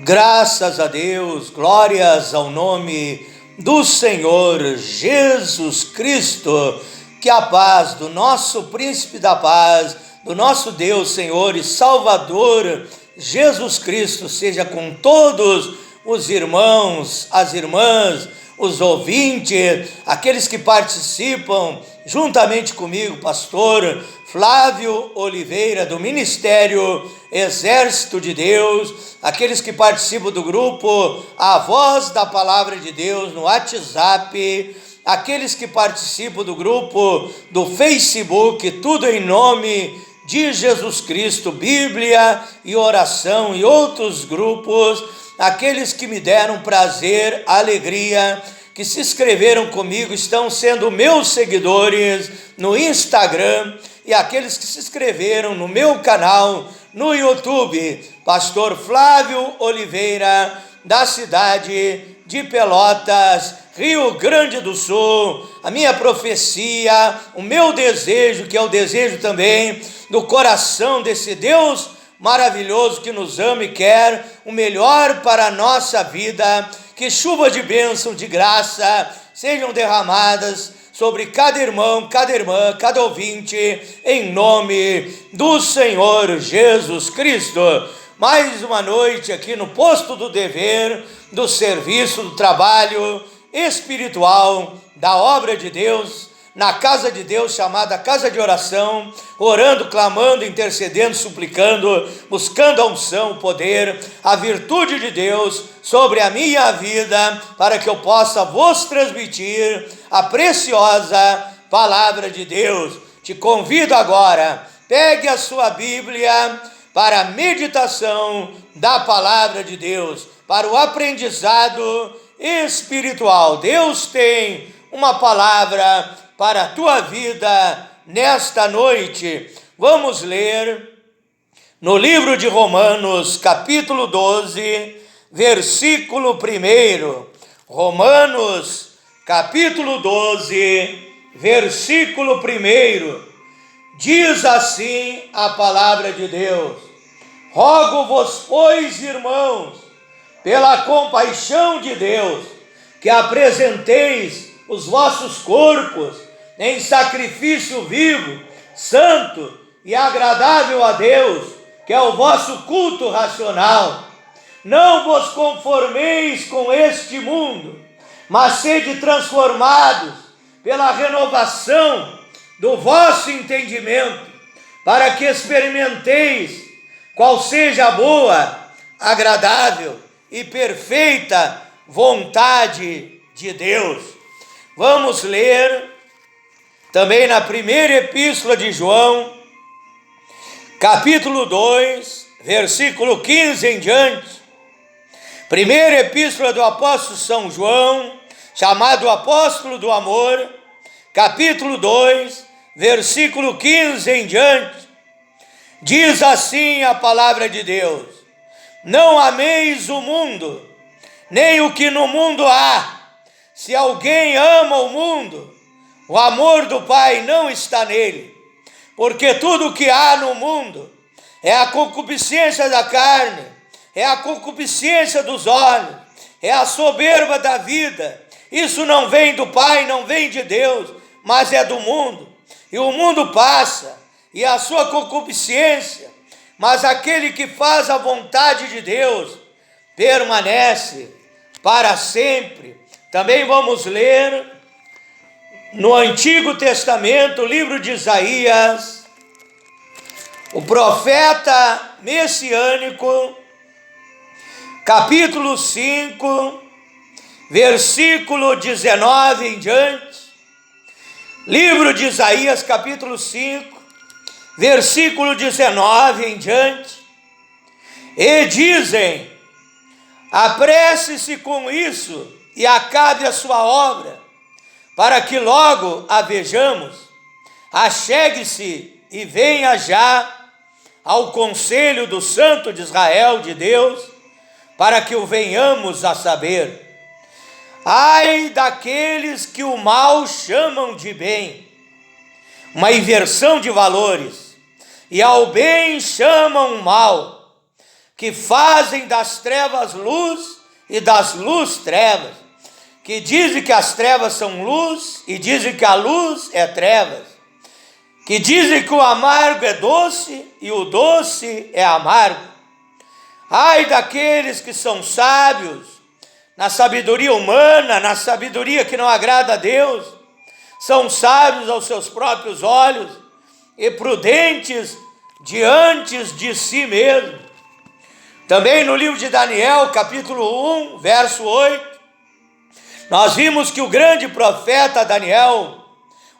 Graças a Deus, glórias ao nome do Senhor Jesus Cristo. Que a paz do nosso príncipe da paz, do nosso Deus, Senhor e Salvador Jesus Cristo seja com todos os irmãos, as irmãs, os ouvintes, aqueles que participam juntamente comigo, pastor Flávio Oliveira, do Ministério Exército de Deus, aqueles que participam do grupo A Voz da Palavra de Deus no WhatsApp, aqueles que participam do grupo do Facebook, tudo em nome de Jesus Cristo, Bíblia e oração e outros grupos, aqueles que me deram prazer, alegria, que se inscreveram comigo, estão sendo meus seguidores no Instagram, e aqueles que se inscreveram no meu canal no YouTube, pastor Flávio Oliveira, da cidade de Pelotas, Rio Grande do Sul. A minha profecia, o meu desejo, que é o desejo também do coração desse Deus maravilhoso que nos ama e quer o melhor para a nossa vida, que chuva de bênção, de graça sejam derramadas sobre cada irmão, cada irmã, cada ouvinte, em nome do Senhor Jesus Cristo. Mais uma noite aqui no posto do dever, do serviço, do trabalho espiritual, da obra de Deus, na casa de Deus chamada casa de oração, orando, clamando, intercedendo, suplicando, buscando a unção, o poder, a virtude de Deus sobre a minha vida, para que eu possa vos transmitir a preciosa palavra de Deus. Te convido agora, pegue a sua Bíblia para a meditação da palavra de Deus, para o aprendizado espiritual. Deus tem uma palavra para a tua vida nesta noite. Vamos ler no livro de Romanos, capítulo 12, versículo 1. Romanos, capítulo 12, versículo 1. Diz assim a palavra de Deus: rogo-vos, pois, irmãos, pela compaixão de Deus, que apresenteis os vossos corpos em sacrifício vivo, santo e agradável a Deus, que é o vosso culto racional. Não vos conformeis com este mundo, mas sede transformados pela renovação do vosso entendimento, para que experimenteis qual seja a boa, agradável e perfeita vontade de Deus. Vamos ler também na primeira epístola de João, capítulo 2, versículo 15 em diante. Primeira epístola do apóstolo São João, chamado apóstolo do amor, capítulo 2, versículo 15 em diante. Diz assim a palavra de Deus: não ameis o mundo, nem o que no mundo há. Se alguém ama o mundo, o amor do Pai não está nele. Porque tudo o que há no mundo é a concupiscência da carne, é a concupiscência dos olhos, é a soberba da vida. Isso não vem do Pai, não vem de Deus, mas é do mundo. E o mundo passa, e a sua concupiscência, mas aquele que faz a vontade de Deus permanece para sempre. Também vamos ler no Antigo Testamento, o livro de Isaías, o profeta messiânico, capítulo 5, versículo 19 em diante. Livro de Isaías, capítulo 5, versículo 19 em diante. E dizem: apresse-se com isso e acabe a sua obra, para que logo a vejamos. Achegue-se e venha já ao conselho do Santo de Israel de Deus, para que o venhamos a saber. Ai daqueles que o mal chamam de bem, uma inversão de valores, e ao bem chamam mal. que fazem das trevas luz e das luz trevas, que dizem que as trevas são luz e dizem que a luz é trevas, que dizem que o amargo é doce e o doce é amargo. Ai daqueles que são sábios na sabedoria humana, na sabedoria que não agrada a Deus, são sábios aos seus próprios olhos e prudentes diante de si mesmo. Também no livro de Daniel, capítulo 1, verso 8, nós vimos que o grande profeta Daniel,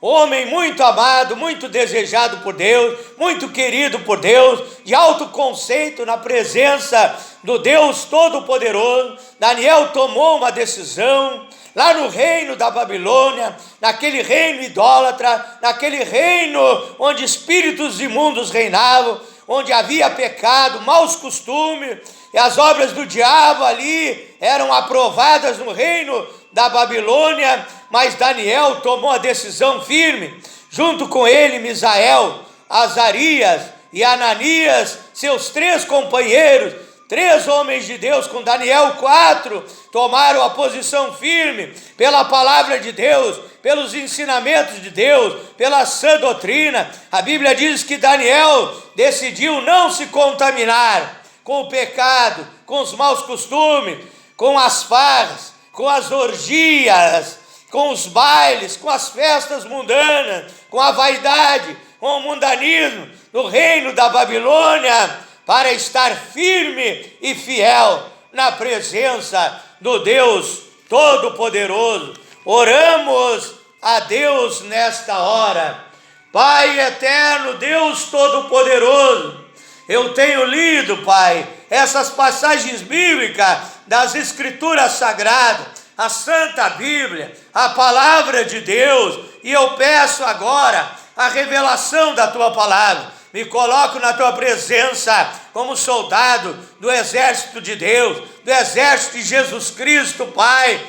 homem muito amado, muito desejado por Deus, muito querido por Deus, de alto conceito na presença do Deus Todo-Poderoso, Daniel tomou uma decisão lá no reino da Babilônia, naquele reino idólatra, naquele reino onde espíritos imundos reinavam, onde havia pecado, maus costumes, e as obras do diabo ali eram aprovadas no reino da Babilônia, mas Daniel tomou a decisão firme, junto com ele Misael, Azarias e Ananias, seus 3 companheiros, 3 homens de Deus, com Daniel 4, tomaram a posição firme pela palavra de Deus, pelos ensinamentos de Deus, pela sã doutrina. A Bíblia diz que Daniel decidiu não se contaminar com o pecado, com os maus costumes, com as farras, com as orgias, com os bailes, com as festas mundanas, com a vaidade, com o mundanismo do reino da Babilônia, para estar firme e fiel na presença do Deus Todo-Poderoso. Oramos a Deus nesta hora. Pai eterno, Deus Todo-Poderoso, eu tenho lido, Pai, essas passagens bíblicas das Escrituras Sagradas, a Santa Bíblia, a Palavra de Deus, e eu peço agora a revelação da Tua Palavra. Me coloco na Tua presença como soldado do exército de Deus, do exército de Jesus Cristo, Pai.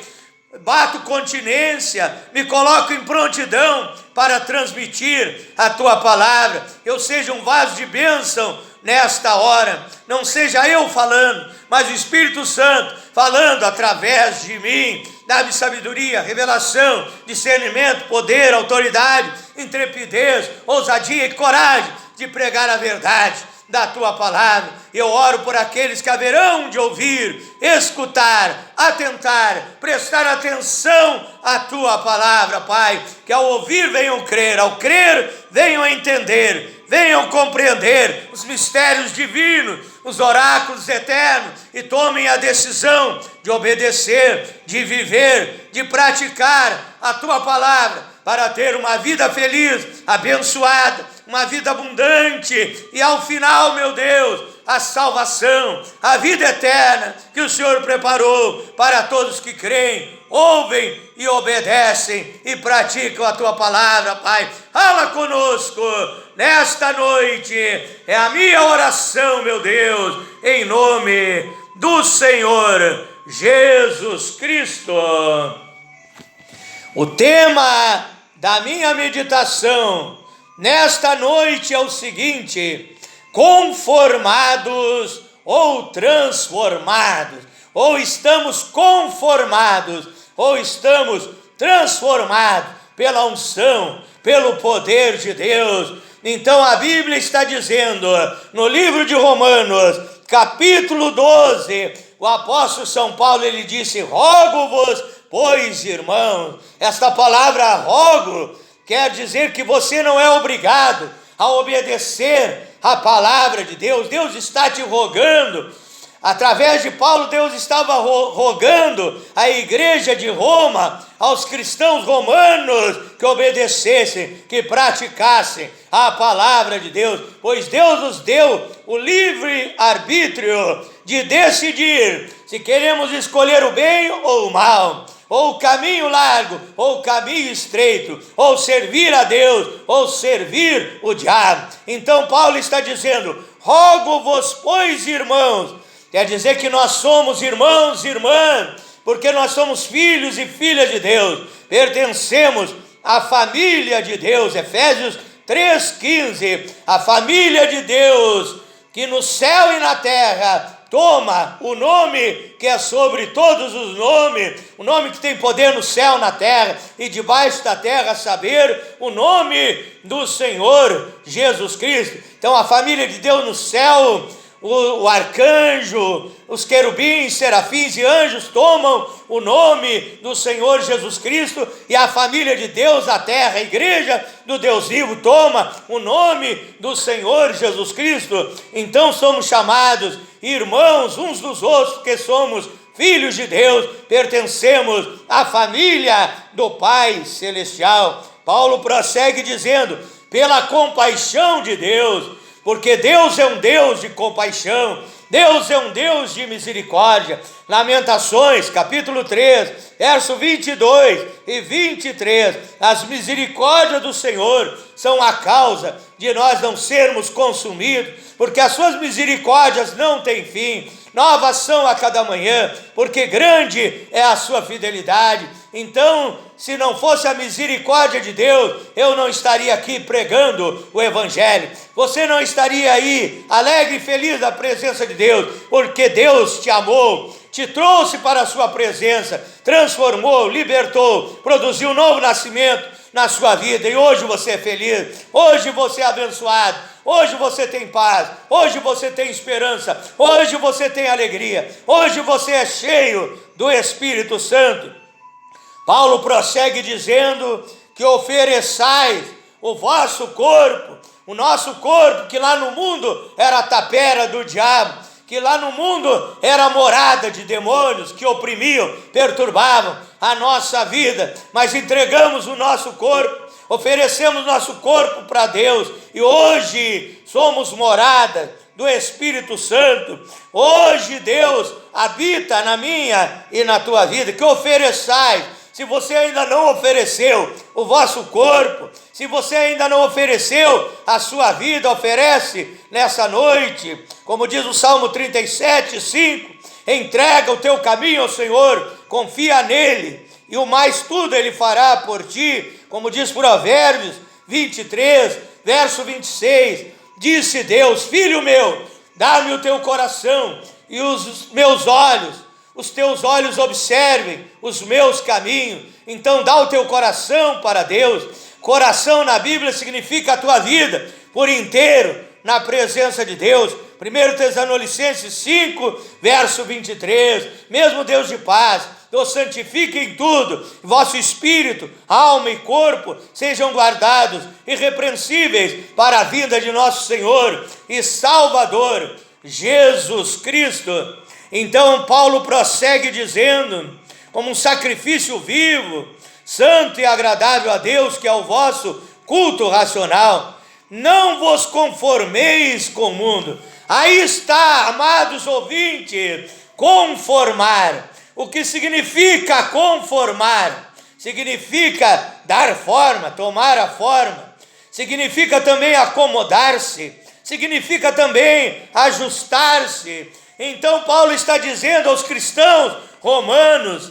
Bato continência, me coloco em prontidão para transmitir a Tua Palavra. Eu seja um vaso de bênção nesta hora, não seja eu falando, mas o Espírito Santo falando através de mim. Dá-me sabedoria, revelação, discernimento, poder, autoridade, intrepidez, ousadia e coragem de pregar a verdade da Tua Palavra. Eu oro por aqueles que haverão de ouvir, escutar, atentar, prestar atenção à Tua Palavra, Pai, que ao ouvir venham crer, ao crer venham entender, venham compreender os mistérios divinos, os oráculos eternos, e tomem a decisão de obedecer, de viver, de praticar a Tua Palavra, para ter uma vida feliz, abençoada, uma vida abundante, e ao final, meu Deus, a salvação, a vida eterna que o Senhor preparou para todos que creem, ouvem e obedecem e praticam a Tua Palavra, Pai. Fala conosco nesta noite, é a minha oração, meu Deus, em nome do Senhor Jesus Cristo. O tema da minha meditação nesta noite é o seguinte: conformados ou transformados, ou estamos conformados, ou estamos transformados pela unção, pelo poder de Deus. Então a Bíblia está dizendo, no livro de Romanos, capítulo 12, o apóstolo São Paulo, ele disse: rogo-vos, pois, irmãos. Esta palavra rogo quer dizer que você não é obrigado a obedecer a palavra de Deus. Deus está te rogando. Através de Paulo, Deus estava rogando à igreja de Roma, aos cristãos romanos, que obedecessem, que praticassem a palavra de Deus, pois Deus nos deu o livre arbítrio de decidir se queremos escolher o bem ou o mal, ou o caminho largo, ou o caminho estreito, ou servir a Deus, ou servir o diabo. Então Paulo está dizendo: rogo-vos, pois, irmãos. Quer dizer que nós somos irmãos e irmãs, porque nós somos filhos e filhas de Deus, pertencemos à família de Deus. Efésios 3,15, a família de Deus, que no céu e na terra toma o nome que é sobre todos os nomes, o nome que tem poder no céu, na terra e debaixo da terra, a saber, o nome do Senhor Jesus Cristo. Então a família de Deus no céu, o arcanjo, os querubins, serafins e anjos tomam o nome do Senhor Jesus Cristo, e a família de Deus na terra, a igreja do Deus vivo, toma o nome do Senhor Jesus Cristo. Então somos chamados irmãos uns dos outros, porque somos filhos de Deus, pertencemos à família do Pai Celestial. Paulo prossegue dizendo: pela compaixão de Deus, porque Deus é um Deus de compaixão, Deus é um Deus de misericórdia. Lamentações, capítulo 3, verso 22 e 23. As misericórdias do Senhor são a causa de nós não sermos consumidos, porque as suas misericórdias não têm fim. Novas são a cada manhã, porque grande é a sua fidelidade. Então, se não fosse a misericórdia de Deus, eu não estaria aqui pregando o Evangelho. Você não estaria aí alegre e feliz da presença de Deus, porque Deus te amou, te trouxe para a sua presença, transformou, libertou, produziu um novo nascimento na sua vida, e hoje você é feliz, hoje você é abençoado, hoje você tem paz, hoje você tem esperança, hoje você tem alegria, hoje você é cheio do Espírito Santo. Paulo prossegue dizendo que ofereçais o vosso corpo, o nosso corpo, que lá no mundo era a tapera do diabo, que lá no mundo era a morada de demônios que oprimiam, perturbavam a nossa vida, mas entregamos o nosso corpo, oferecemos nosso corpo para Deus, e hoje somos morada do Espírito Santo. Hoje Deus habita na minha e na tua vida. Que ofereçais. Se você ainda não ofereceu o vosso corpo, se você ainda não ofereceu a sua vida, oferece nessa noite, como diz o Salmo 37, 5, entrega o teu caminho ao Senhor, confia nele, e o mais tudo ele fará por ti, como diz Provérbios 23, verso 26, disse Deus: filho meu, dá-me o teu coração, e os meus olhos, os teus olhos observem os meus caminhos. Então dá o teu coração para Deus. Coração na Bíblia significa a tua vida por inteiro na presença de Deus. 1 Tessalonicenses 5, verso 23. Mesmo Deus de paz nos santifique em tudo, vosso espírito, alma e corpo sejam guardados irrepreensíveis para a vinda de nosso Senhor e Salvador Jesus Cristo. Então Paulo prossegue dizendo: como um sacrifício vivo, santo e agradável a Deus, que é o vosso culto racional. Não vos conformeis com o mundo. Aí está, amados ouvintes, conformar. O que significa conformar? Significa dar forma, tomar a forma. Significa também acomodar-se. Significa também ajustar-se. Então Paulo está dizendo aos cristãos romanos,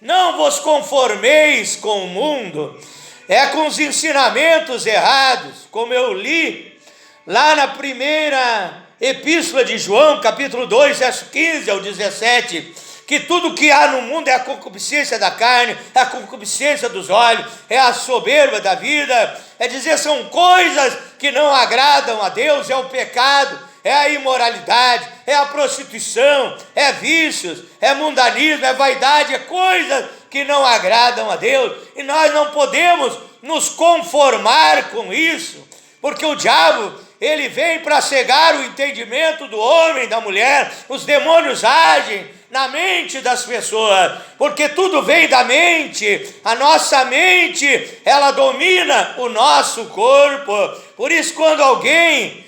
não vos conformeis com o mundo, é com os ensinamentos errados, como eu li lá na primeira epístola de João, capítulo 2, verso 15 ao 17, que tudo que há no mundo é a concupiscência da carne, é a concupiscência dos olhos, é a soberba da vida, é dizer, são coisas que não agradam a Deus, é o pecado, é a imoralidade, é a prostituição, é vícios, é mundanismo, é vaidade, é coisas que não agradam a Deus, e nós não podemos nos conformar com isso, porque o diabo, ele vem para cegar o entendimento do homem, da mulher. Os demônios agem na mente das pessoas, porque tudo vem da mente. A nossa mente, ela domina o nosso corpo. Por isso, quando alguém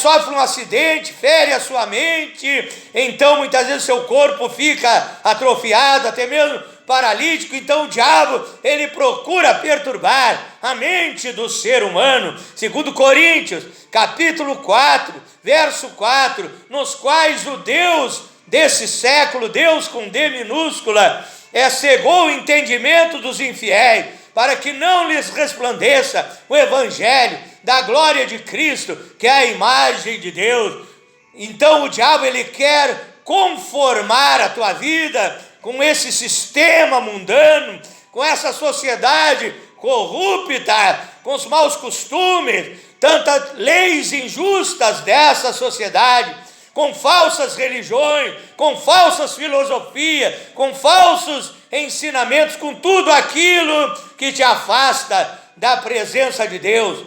sofre um acidente, fere a sua mente, então muitas vezes seu corpo fica atrofiado, até mesmo paralítico. Então o diabo, ele procura perturbar a mente do ser humano. Segundo Coríntios, capítulo 4, verso 4, nos quais o Deus desse século, Deus com D minúscula, cegou o entendimento dos infiéis, para que não lhes resplandeça o evangelho da glória de Cristo, que é a imagem de Deus. Então o diabo ele quer conformar a tua vida com esse sistema mundano, com essa sociedade corrupta, com os maus costumes, tantas leis injustas dessa sociedade, com falsas religiões, com falsas filosofias, com falsos ensinamentos, com tudo aquilo que te afasta da presença de Deus.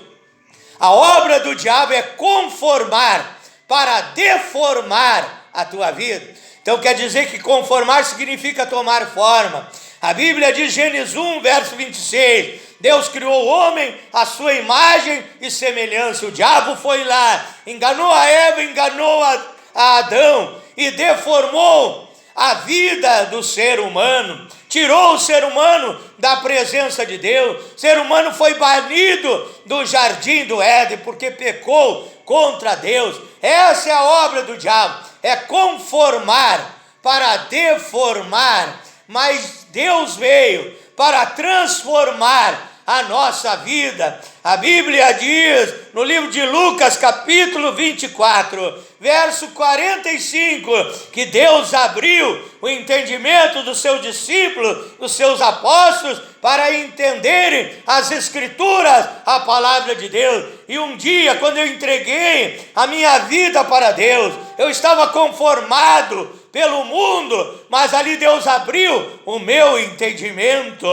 A obra do diabo é conformar para deformar a tua vida. Então quer dizer que conformar significa tomar forma. A Bíblia diz, Gênesis 1, verso 26, Deus criou o homem à sua imagem e semelhança. O diabo foi lá, enganou a Eva, enganou a Adão e deformou a vida do ser humano, tirou o ser humano da presença de Deus. O ser humano foi banido do jardim do Éden porque pecou contra Deus. Essa é a obra do diabo, é conformar para deformar, mas Deus veio para transformar a nossa vida. A Bíblia diz no livro de Lucas, capítulo 24, verso 45, que Deus abriu o entendimento dos seus discípulos, dos seus apóstolos, para entenderem as Escrituras, a palavra de Deus. E um dia, quando eu entreguei a minha vida para Deus, eu estava conformado pelo mundo, mas ali Deus abriu o meu entendimento,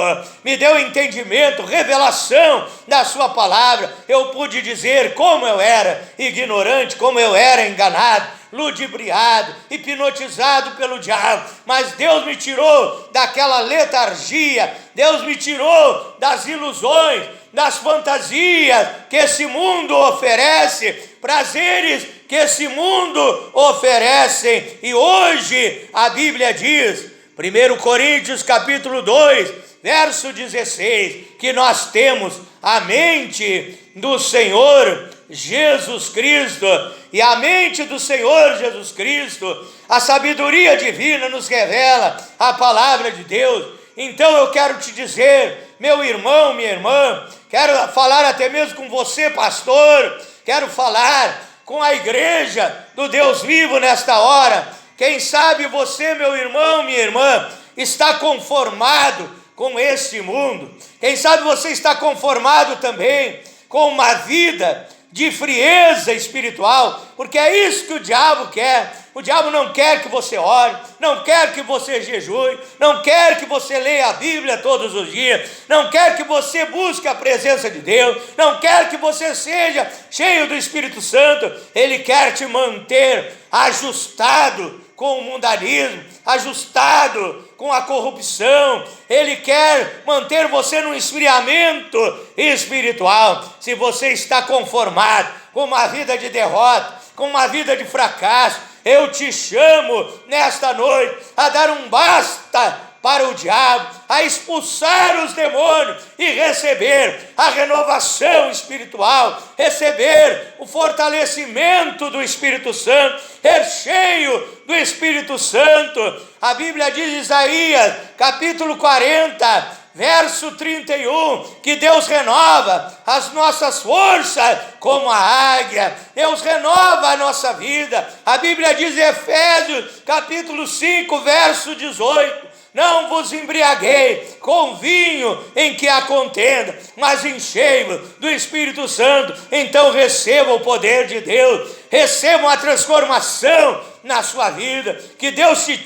me deu entendimento, revelação da sua palavra. Eu pude dizer como eu era ignorante, como eu era enganado, ludibriado, hipnotizado pelo diabo, mas Deus me tirou daquela letargia, Deus me tirou das ilusões, das fantasias que esse mundo oferece, prazeres que esse mundo oferece. E hoje a Bíblia diz, 1 Coríntios capítulo 2, verso 16, que nós temos a mente do Senhor Jesus Cristo, e a mente do Senhor Jesus Cristo, a sabedoria divina nos revela a palavra de Deus. Então eu quero te dizer, meu irmão, minha irmã, quero falar até mesmo com você, pastor, quero falar com a igreja do Deus vivo nesta hora. Quem sabe você, meu irmão, minha irmã, está conformado com este mundo. Quem sabe você está conformado também com uma vida de frieza espiritual, porque é isso que o diabo quer. O diabo não quer que você ore, não quer que você jejue, não quer que você leia a Bíblia todos os dias, não quer que você busque a presença de Deus, não quer que você seja cheio do Espírito Santo. Ele quer te manter ajustado com o mundanismo, ajustado com a corrupção. Ele quer manter você num esfriamento espiritual. Se você está conformado com uma vida de derrota, com uma vida de fracasso, eu te chamo nesta noite a dar um basta para o diabo, a expulsar os demônios e receber a renovação espiritual, receber o fortalecimento do Espírito Santo, ser cheio do Espírito Santo. A Bíblia diz em Isaías, capítulo 40, verso 31, que Deus renova as nossas forças como a águia, Deus renova a nossa vida. A Bíblia diz em Efésios, capítulo 5, verso 18, não vos embriaguei com vinho em que há contenda, mas enchei-vos do Espírito Santo. Então recebam o poder de Deus, recebam a transformação na sua vida. Que Deus te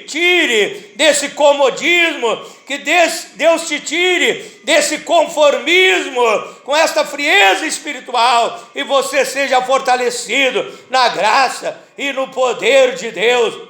tire desse comodismo, que Deus te tire desse conformismo, com esta frieza espiritual, e você seja fortalecido na graça e no poder de Deus.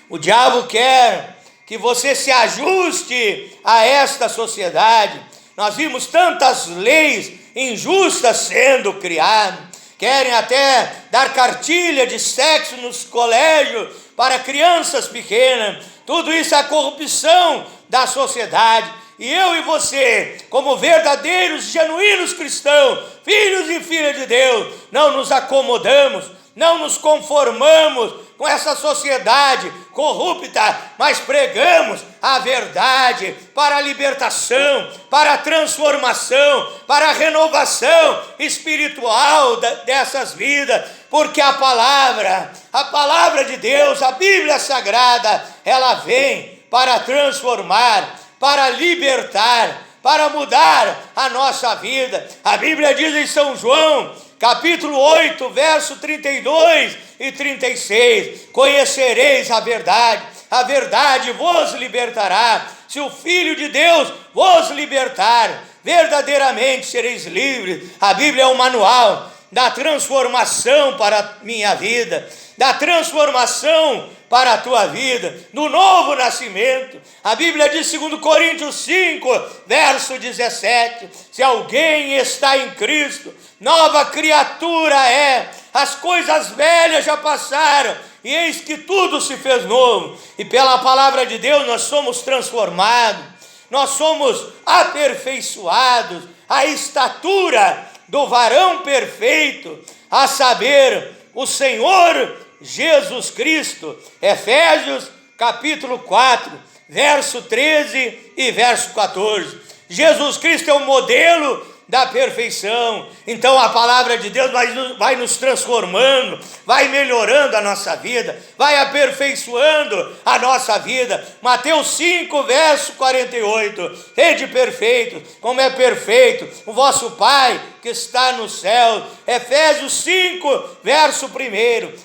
O diabo quer que você se ajuste a esta sociedade. Nós vimos tantas leis injustas sendo criadas. Querem até dar cartilha de sexo nos colégios para crianças pequenas. Tudo isso é a corrupção da sociedade. E eu e você, como verdadeiros, genuínos cristãos, filhos e filhas de Deus, não nos acomodamos, não nos conformamos com essa sociedade corrupta, mas pregamos a verdade para a libertação, para a transformação, para a renovação espiritual dessas vidas, porque a palavra de Deus, a Bíblia Sagrada, ela vem para transformar, para libertar, para mudar a nossa vida. A Bíblia diz em São João, capítulo 8, verso 32 e 36, conhecereis a verdade vos libertará. Se o Filho de Deus vos libertar, verdadeiramente sereis livres. A Bíblia é um manual da transformação para a minha vida, da transformação para a tua vida, do novo nascimento. A Bíblia diz, 2 Coríntios 5, verso 17, se alguém está em Cristo, nova criatura é, as coisas velhas já passaram, e eis que tudo se fez novo. E pela palavra de Deus nós somos transformados, nós somos aperfeiçoados, à estatura do varão perfeito, a saber, o Senhor Jesus Cristo. Efésios capítulo 4, verso 13 e verso 14. Jesus Cristo é o modelo da perfeição. Então a palavra de Deus vai nos transformando, vai melhorando a nossa vida, vai aperfeiçoando a nossa vida. Mateus 5, verso 48, sede perfeitos, como é perfeito o vosso Pai que está no céu. Efésios 5, verso 1,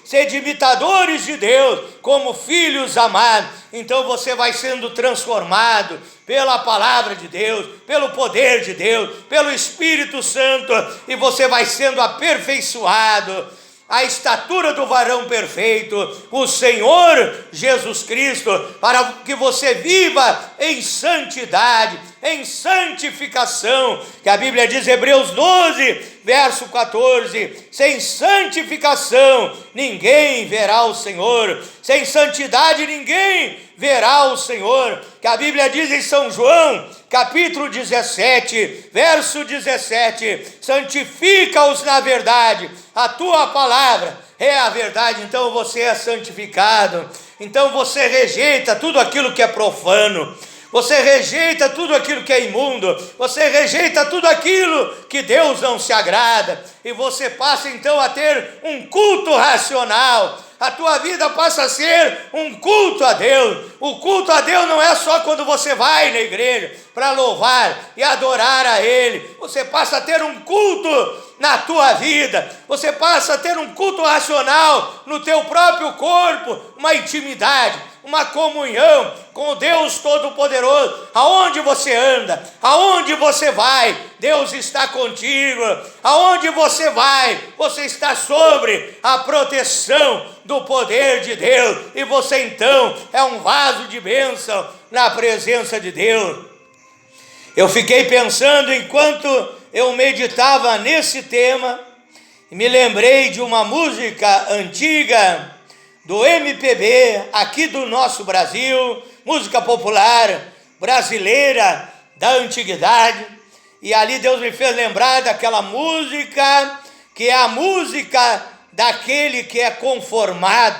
sede imitadores de Deus, como filhos amados. Então você vai sendo transformado pela palavra de Deus, pelo poder de Deus, pelo Espírito Santo, e você vai sendo aperfeiçoado à estatura do varão perfeito, o Senhor Jesus Cristo, para que você viva em santidade, em santificação, que a Bíblia diz, Hebreus 12, verso 14, sem santificação ninguém verá o Senhor, sem santidade ninguém verá o Senhor, que a Bíblia diz em São João, capítulo 17, verso 17, santifica-os na verdade, a tua palavra é a verdade. Então você é santificado, então você rejeita tudo aquilo que é profano, você rejeita tudo aquilo que é imundo, você rejeita tudo aquilo que Deus não se agrada, e você passa então a ter um culto racional. A tua vida passa a ser um culto a Deus. O culto a Deus não é só quando você vai na igreja para louvar e adorar a Ele. Você passa a ter um culto na tua vida, você passa a ter um culto racional no teu próprio corpo, uma intimidade, uma comunhão com o Deus Todo-Poderoso. Aonde você anda, aonde você vai, Deus está contigo. Aonde você vai, você está sobre a proteção do poder de Deus, e você então é um vaso de bênção na presença de Deus. Eu fiquei pensando enquanto eu meditava nesse tema, e me lembrei de uma música antiga do MPB aqui do nosso Brasil, música popular brasileira da antiguidade, e ali Deus me fez lembrar daquela música, que é a música daquele que é conformado,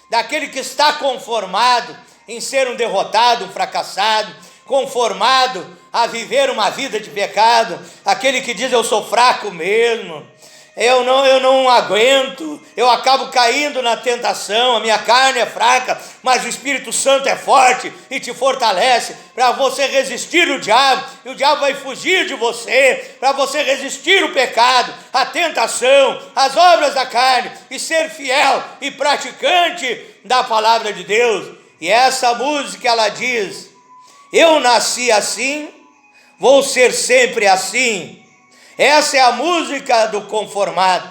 daquele que está conformado em ser um derrotado, um fracassado, conformado a viver uma vida de pecado, aquele que diz, eu sou fraco mesmo, eu não aguento, eu acabo caindo na tentação, a minha carne é fraca, mas o Espírito Santo é forte e te fortalece para você resistir o diabo, e o diabo vai fugir de você, para você resistir o pecado, a tentação, as obras da carne, e ser fiel e praticante da palavra de Deus. E essa música, ela diz, eu nasci assim, vou ser sempre assim. Essa é a música do conformado,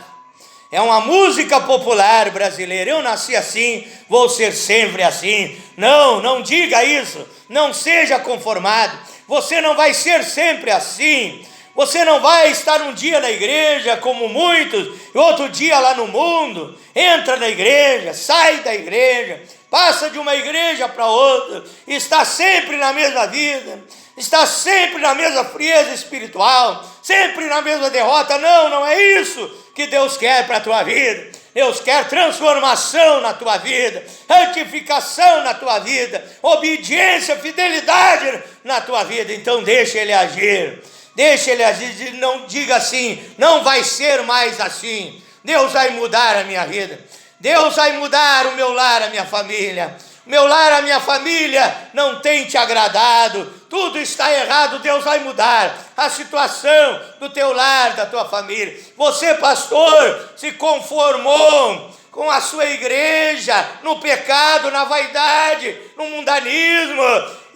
é uma música popular brasileira. Eu nasci assim, vou ser sempre assim. Não diga isso, não seja conformado, você não vai ser sempre assim. Você não vai estar um dia na igreja como muitos, e outro dia lá no mundo. Entra na igreja, sai da igreja, passa de uma igreja para outra, está sempre na mesma vida, está sempre na mesma frieza espiritual, sempre na mesma derrota. Não é isso que Deus quer para a tua vida. Deus quer transformação na tua vida, santificação na tua vida, obediência, fidelidade na tua vida. Então deixa Ele agir. Deixa Ele agir, não diga assim, não vai ser mais assim. Deus vai mudar a minha vida. Deus vai mudar o meu lar, a minha família. O meu lar, a minha família não tem te agradado. Tudo está errado, Deus vai mudar a situação do teu lar, da tua família. Você, pastor, se conformou com a sua igreja no pecado, na vaidade, no mundanismo,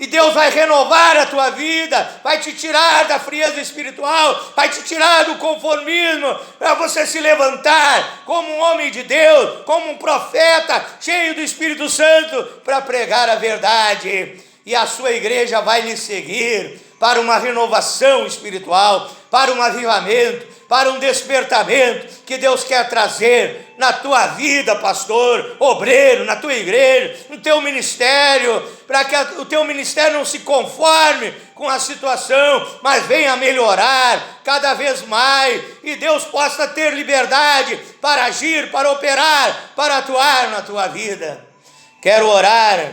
e Deus vai renovar a tua vida, vai te tirar da frieza espiritual, vai te tirar do conformismo, para você se levantar como um homem de Deus, como um profeta, cheio do Espírito Santo, para pregar a verdade. E a sua igreja vai lhe seguir para uma renovação espiritual, para um avivamento, para um despertamento que Deus quer trazer na tua vida, pastor, obreiro, na tua igreja, no teu ministério, para que o teu ministério não se conforme com a situação, mas venha melhorar cada vez mais, e Deus possa ter liberdade para agir, para operar, para atuar na tua vida. Quero orar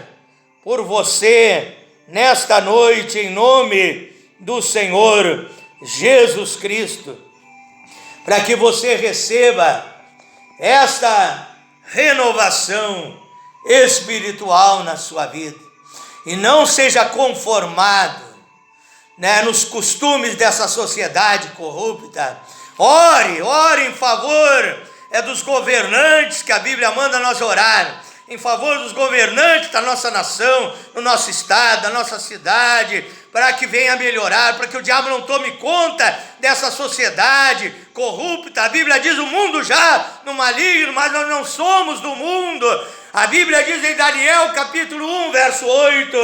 por você nesta noite, em nome do Senhor Jesus Cristo, para que você receba esta renovação espiritual na sua vida, e não seja conformado, nos costumes dessa sociedade corrupta. Ore em favor dos governantes, que a Bíblia manda nós orar, em favor dos governantes da nossa nação, do nosso estado, da nossa cidade, para que venha melhorar, para que o diabo não tome conta dessa sociedade corrupta. A Bíblia diz: o mundo já no maligno, mas nós não somos do mundo. A Bíblia diz em Daniel capítulo 1, verso 8,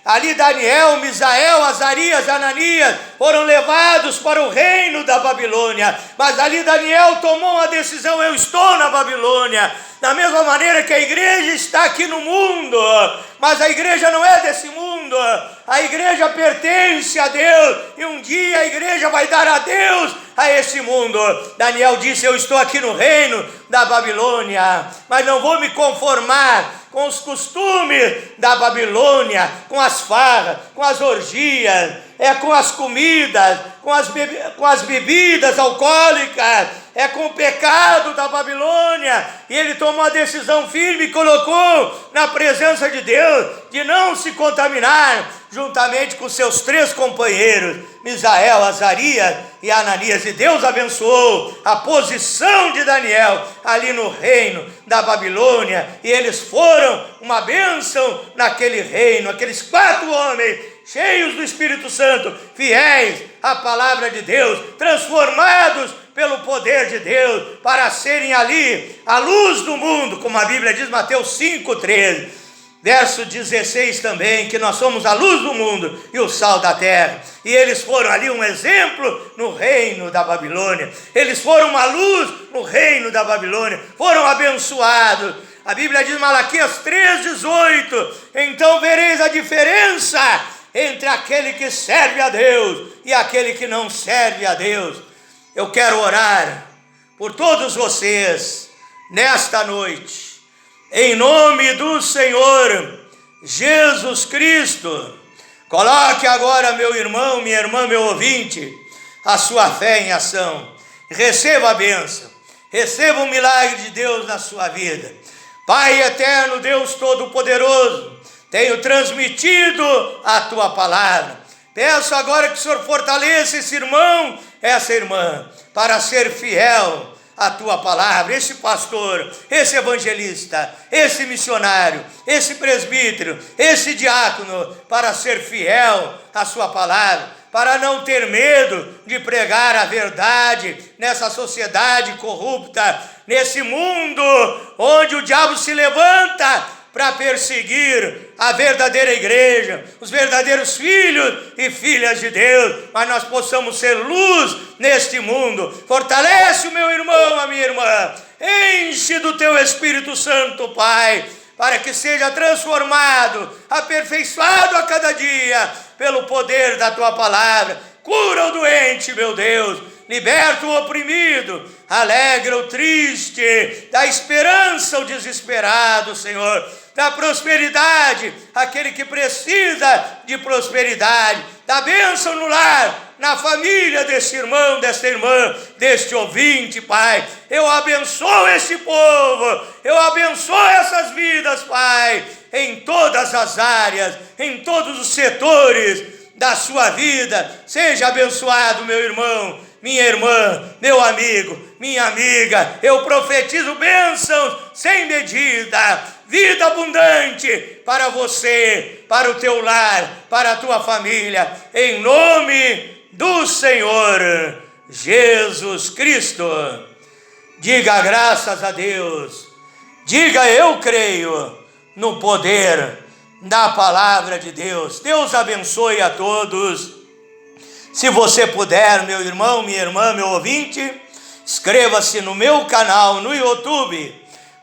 ali Daniel, Misael, Azarias, Ananias foram levados para o reino da Babilônia, mas ali Daniel tomou uma decisão: eu estou na Babilônia. Da mesma maneira que a igreja está aqui no mundo, mas a igreja não é desse mundo, a igreja pertence a Deus, e um dia a igreja vai dar adeus a esse mundo. Daniel disse: eu estou aqui no reino da Babilônia, mas não vou me conformar com os costumes da Babilônia, com as farras, com as orgias, com as comidas, com as bebidas alcoólicas, com o pecado da Babilônia. E ele tomou a decisão firme e colocou na presença de Deus de não se contaminar, juntamente com seus 3 companheiros, Misael, Azarias e Ananias. E Deus abençoou a posição de Daniel ali no reino da Babilônia, e eles foram uma bênção naquele reino, aqueles 4 homens cheios do Espírito Santo, fiéis à palavra de Deus, transformados pelo poder de Deus, para serem ali a luz do mundo, como a Bíblia diz, Mateus 5,13, verso 16 também, que nós somos a luz do mundo e o sal da terra. E eles foram ali um exemplo no reino da Babilônia, eles foram uma luz no reino da Babilônia, foram abençoados. A Bíblia diz, Malaquias 3,18, então vereis a diferença entre aquele que serve a Deus e aquele que não serve a Deus. Eu quero orar por todos vocês nesta noite, em nome do Senhor Jesus Cristo. Coloque agora, meu irmão, minha irmã, meu ouvinte, a sua fé em ação. Receba a bênção, receba o milagre de Deus na sua vida. Pai eterno, Deus Todo-Poderoso, tenho transmitido a tua palavra. Peço agora que o Senhor fortaleça esse irmão, essa irmã, para ser fiel à tua palavra. Esse pastor, esse evangelista, esse missionário, esse presbítero, esse diácono, para ser fiel à sua palavra, para não ter medo de pregar a verdade nessa sociedade corrupta, nesse mundo onde o diabo se levanta para perseguir a verdadeira igreja, os verdadeiros filhos e filhas de Deus, mas nós possamos ser luz neste mundo. Fortalece o meu irmão, a minha irmã, enche do teu Espírito Santo, Pai, para que seja transformado, aperfeiçoado a cada dia, pelo poder da tua palavra. Cura o doente, meu Deus, liberta o oprimido, alegra o triste, dá esperança ao desesperado, Senhor, dá prosperidade àquele que precisa de prosperidade, dá bênção no lar, na família deste irmão, desta irmã, deste ouvinte, Pai. Eu abençoo esse povo, eu abençoo essas vidas, Pai, em todas as áreas, em todos os setores da sua vida. Seja abençoado, meu irmão, minha irmã, meu amigo, minha amiga. Eu profetizo bênçãos sem medida, vida abundante para você, para o teu lar, para a tua família, em nome do Senhor Jesus Cristo. Diga graças a Deus, diga eu creio no poder da palavra de Deus. Deus abençoe a todos. Se você puder, meu irmão, minha irmã, meu ouvinte, inscreva-se no meu canal no YouTube,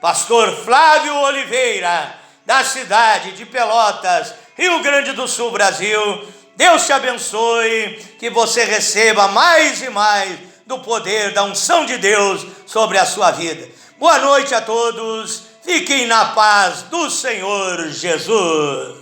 Pastor Flávio Oliveira, da cidade de Pelotas, Rio Grande do Sul, Brasil. Deus te abençoe, que você receba mais e mais do poder da unção de Deus sobre a sua vida. Boa noite a todos, fiquem na paz do Senhor Jesus.